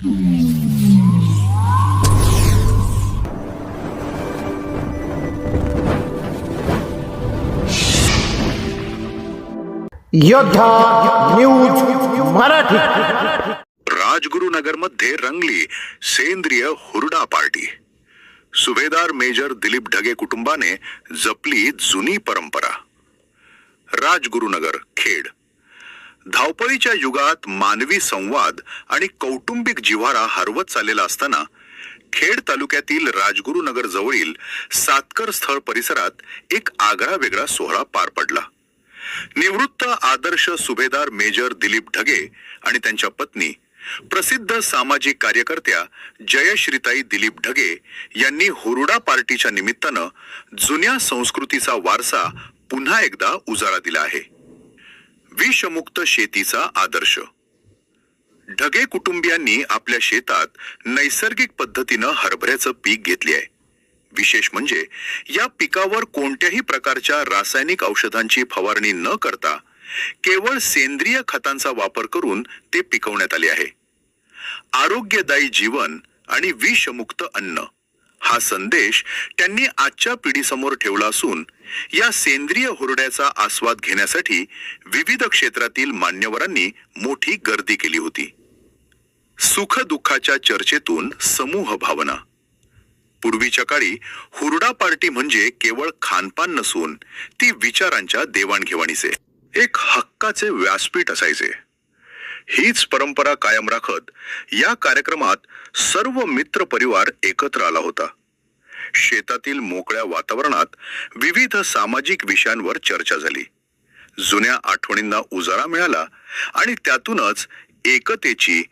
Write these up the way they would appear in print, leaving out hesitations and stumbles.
योद्धा न्यूज मराठी। राजगुरुनगर मध्ये रंगली सेंद्रिय हुरडा पार्टी। सुभेदार मेजर दिलीप ढगे कुटुंबाने जपली जुनी परंपरा। राजगुरुनगर खेड। धावपळीच्या युगात मानवी संवाद आणि कौटुंबिक जिव्हाळा हरवत चाललेला असताना खेड तालुक्यातील राजगुरुनगर जवळील सातकर स्थळ परिसरात एक आगळा वेगळा सोहळा पार पडला। निवृत्त आदर्श सुभेदार मेजर दिलीप ढगे आणि त्यांच्या पत्नी प्रसिद्ध सामाजिक कार्यकर्त्या जयश्रीताई दिलीप ढगे यांनी हुरडा पार्टीच्या निमित्तानं जुन्या संस्कृतीचा वारसा पुन्हा एकदा उजाळा दिला आहे। विषमुक्त शेतीचा आदर्श। ढगे कुटुंबियांनी आपल्या शेतात नैसर्गिक पद्धतीनं हरभऱ्याचं पीक घेतले आहे। विशेष म्हणजे या पिकावर कोणत्याही प्रकारच्या रासायनिक औषधांची फवारणी न करता केवळ सेंद्रिय खतांचा वापर करून ते पिकवण्यात आले आहे। आरोग्यदायी जीवन आणि विषमुक्त अन्न हा संदेश त्यांनी आजच्या पिढीसमोर ठेवला असून या सेंद्रिय हुरड्याचा आस्वाद घेण्यासाठी विविध क्षेत्रातील मान्यवरांनी मोठी गर्दी केली होती। सुख दुःखाच्या चर्चेतून समूह भावना। पूर्वीच्या काळी हुरडा पार्टी म्हणजे केवळ खानपान नसून ती विचारांच्या देवाणघेवाणीचे एक हक्काचे व्यासपीठ असायचे। हीच परंपरा कायम राखत या कार्यक्रमात सर्व मित्र परिवार एकत्र आला होता। शेतातील मोकळ्या वातावरणात विविध सामाजिक विषयांवर चर्चा झाली। जुन्या आठवणींना उजाळा मिळाला आणि त्यातूनच एकतेची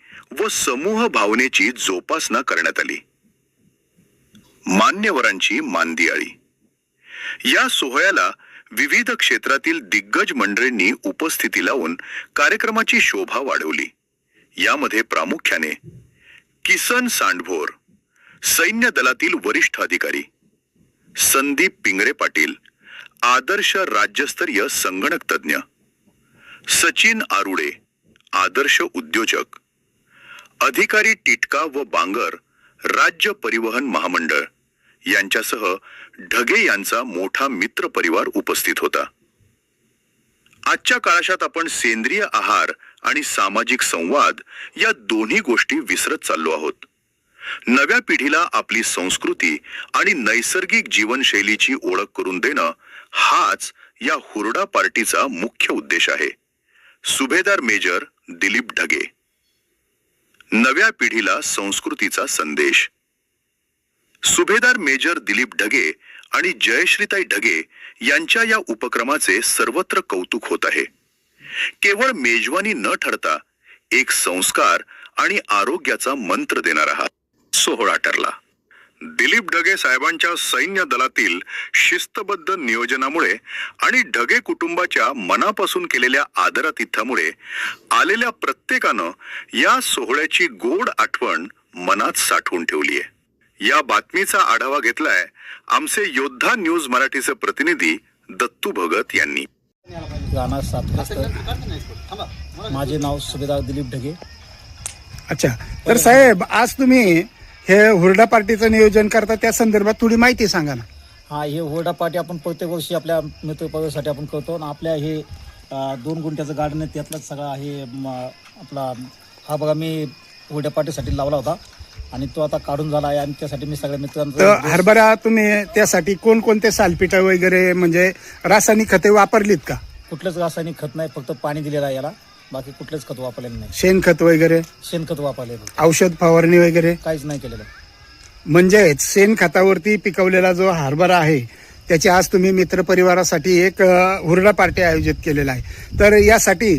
व समूह भावनेची जोपासना करण्यात आली। मान्यवरांची मांदियाळी। या सोहळ्याला विविध क्षेत्रातील दिग्गज मंडळींनी उपस्थिती लावून कार्यक्रमाची शोभा वाढवली। यामध्ये प्रामुख्याने किसन सांडभोर, सैन्य दलातील वरिष्ठ अधिकारी, संदीप पिंगरे पाटील, आदर्श राज्यस्तरीय संगणक तज्ञ, सचिन आरुडे, आदर्श उद्योजक, अधिकारी टिटका व बांगर, राज्य परिवहन महामंडळ यांच्यासह ढगे यांचा मोठा मित्र परिवार उपस्थित होता। आजच्या काळात आपण सेंद्रिय आहार आणि सामाजिक संवाद या दोन्ही गोष्टी विसरत चाललो आहोत। नव्या पिढीला आपली संस्कृती आणि नैसर्गिक जीवनशैलीची ओळख करून देणं हाच या हुरडा पार्टीचा मुख्य उद्देश आहे। सुभेदार मेजर दिलीप ढगे। नव्या पिढीला संस्कृतीचा संदेश। सुभेदार मेजर दिलीप ढगे आणि जयश्रीताई ढगे यांच्या या उपक्रमाचे सर्वत्र कौतुक होत आहे। केवळ मेजवानी न ठरता एक संस्कार आणि आरोग्याचा मंत्र देणारा हा सोहळा ठरला। दिलीप ढगे साहेबांच्या सैन्य दलातील शिस्तबद्ध नियोजनामुळे आणि ढगे कुटुंबाच्या मनापासून केलेल्या आदरातिथ्यामुळे आलेल्या प्रत्येकानं या सोहळ्याची गोड आठवण मनात साठवून ठेवली आहे। या बातमीचा आढावा घेतलाय आमचे योद्धा न्यूज मराठीचे प्रतिनिधी दत्तू भगत यांनी। राणा माझे नाव सुभेदार दिलीप ढगे। अच्छा, तर साहेब आज तुम्ही हे हुरडा पार्टीचं नियोजन करता, त्या संदर्भात थोडी माहिती सांगा ना। हा, हे हुरडा पार्टी आपण प्रत्येक वर्षी आपल्या मित्रपरिवारासाठी आपण करतो आणि आपल्या हे 2 गुंठ्याचं गार्डन आहे, त्यातलाच सगळा हे आपला हा बघा मी हुरडा पार्टीसाठी लावला होता आणि तो आता काढून झाला आहे आणि त्यासाठी मी सगळ्या मित्रांचा हरभरा तुम्ही त्यासाठी कोणकोणते सालपिठं वगैरे म्हणजे रासायनिक खते वापरलीत का? कुठलंच रासायनिक खत नाही, फक्त पाणी दिलेलं आहे याला, बाकी कुठलंच खत वापरलेलं नाही। शेणखत वगैरे? शेणखत वापरलेलं, औषध फवारणी वगैरे काहीच नाही केलेलं। म्हणजे शेणखतावरती पिकवलेला जो हरभरा आहे त्याची आज तुम्ही मित्रपरिवारासाठी एक हुरडा पार्टी आयोजित केलेला आहे। तर यासाठी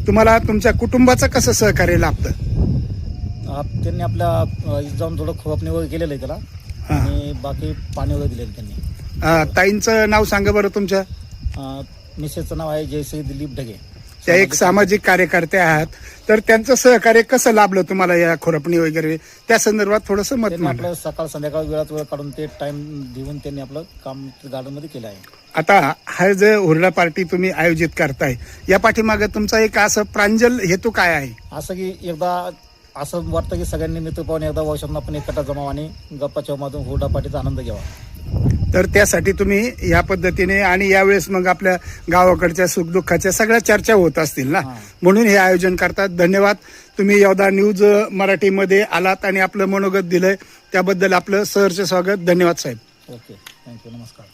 तुम्हाला तुमच्या कुटुंबाचं कसं सहकार्य लाभतं? त्यांनी आपल्या जाऊन थोडं खोपणी वगैरे केलेलं आहे त्याला आणि बाकी पाणी वगैरे दिलेलं त्यांनी। ताईंचं नाव सांगा बरं तुमच्या। मिसेसचं नाव आहे जयश्री दिलीप ढगे। त्या एक सामाजिक कार्यकर्ते आहात, तर त्यांचं सहकार्य कसं लाभलं तुम्हाला या खुरपणी वगैरे त्या संदर्भात थोडंसं मत मांडा। आपलं सकाळ संध्याकाळ वेळात वेळ काढून ते टाइम देऊन त्यांनी आपलं काम गार्डन मध्ये केलं आहे। आता हा जे हुरडा पार्टी तुम्ही आयोजित करताय या पाठीमागे तुमचा एक असं प्रांजल हेतू काय आहे? असं की एकदा असं वाटतं की सगळ्यांनी मित्रभावाने एकदा वर्षातून आपण एकटा जमाव आणि गप्पाच्या माधून हुरडा पार्टीचा आनंद घ्यावा. तर त्यासाठी तुम्ही या पद्धतीने आणि यावेळेस मग आपल्या गावाकडच्या सुखदुःखाच्या सगळ्या चर्चा होत असतील ना, म्हणून हे आयोजन करतात. धन्यवाद. तुम्ही योद्धा न्यूज मराठीमध्ये आलात आणि आपलं मनोगत दिलंय त्याबद्दल आपलं सहर्ष स्वागत. धन्यवाद साहेब. ओके, थँक्यू, नमस्कार.